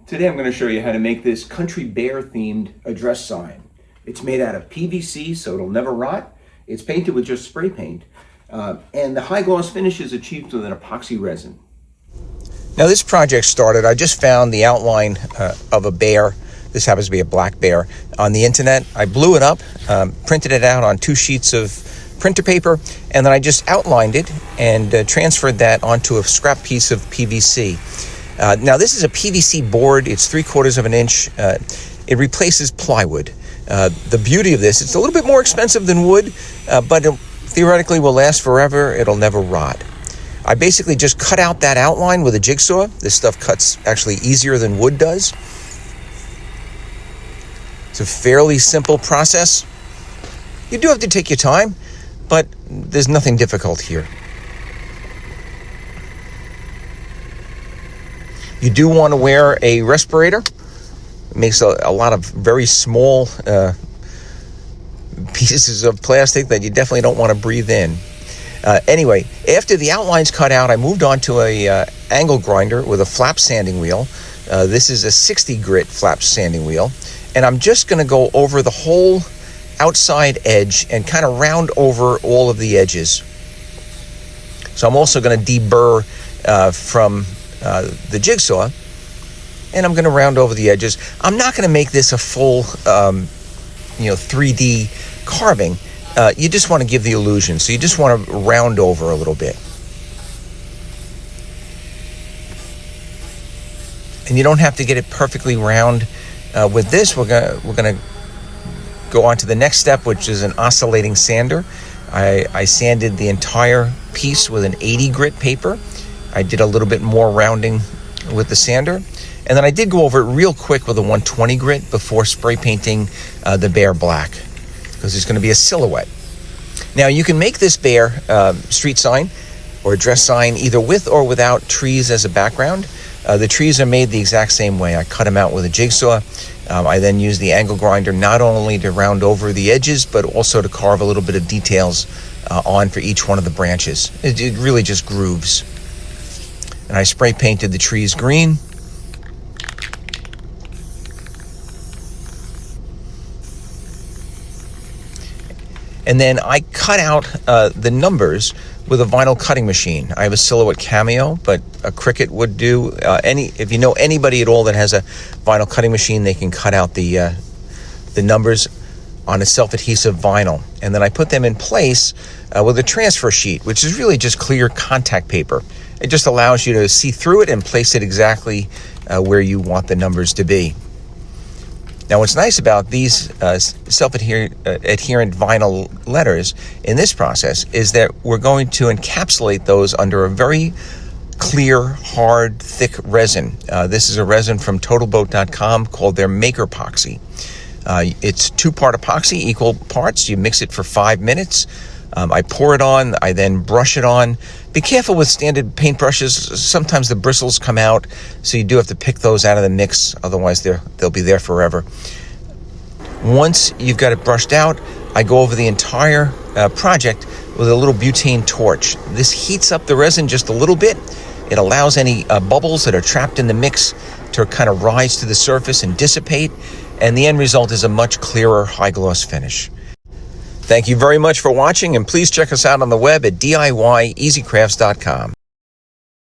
Today I'm going to show you how to make this country bear themed address sign. It's made out of PVC, so it'll never rot. It's painted with just spray paint. And the high gloss finish is achieved with an epoxy resin. Now this project started, I just found the outline of a bear. This happens to be a black bear on the internet. I blew it up, printed it out on 2 sheets of printer paper, and then I just outlined it and transferred that onto a scrap piece of PVC. Now this is a PVC board. It's 3/4 of an inch. It replaces plywood. The beauty of this, it's a little bit more expensive than wood, but it theoretically will last forever. It'll never rot. I basically just cut out that outline with a jigsaw. This stuff cuts actually easier than wood does. It's a fairly simple process. You do have to take your time, but there's nothing difficult here. You do want to wear a respirator. It makes a lot of very small pieces of plastic that you definitely don't want to breathe in. Anyway, after the outline's cut out, I moved on to a angle grinder with a flap sanding wheel. This is a 60 grit flap sanding wheel. And I'm just going to go over the whole outside edge and kind of round over all of the edges. So I'm also going to deburr from the jigsaw, and I'm going to round over the edges. I'm not going to make this a full 3D carving. You just want to give the illusion, so you just want to round over a little bit. And you don't have to get it perfectly round. With this, we're gonna go on to the next step, which is an oscillating sander. I sanded the entire piece with an 80 grit paper. I did a little bit more rounding with the sander. And then I did go over it real quick with a 120 grit before spray painting the bear black, because it's going to be a silhouette. Now you can make this bear street sign or address sign either with or without trees as a background. The trees are made the exact same way. I cut them out with a jigsaw. I then use the angle grinder not only to round over the edges, but also to carve a little bit of details on for each one of the branches. It really just grooves. And I spray painted the trees green. And then I cut out the numbers with a vinyl cutting machine. I have a Silhouette Cameo, but a Cricut would do. If you know anybody at all that has a vinyl cutting machine, they can cut out the numbers on a self-adhesive vinyl. And then I put them in place with a transfer sheet, which is really just clear contact paper. It just allows you to see through it and place it exactly where you want the numbers to be. Now, what's nice about these self-adherent vinyl letters in this process is that we're going to encapsulate those under a very clear, hard, thick resin. This is a resin from TotalBoat.com called their Maker Epoxy. It's 2-part epoxy, equal parts. You mix it for 5 minutes. I pour it on. I then brush it on. Be careful with standard paint brushes. Sometimes the bristles come out, so you do have to pick those out of the mix. Otherwise, they'll be there forever. Once you've got it brushed out, I go over the entire project with a little butane torch. This heats up the resin just a little bit. It allows any bubbles that are trapped in the mix to kind of rise to the surface and dissipate. And the end result is a much clearer, high-gloss finish. Thank you very much for watching, and please check us out on the web at DIYEasycrafts.com.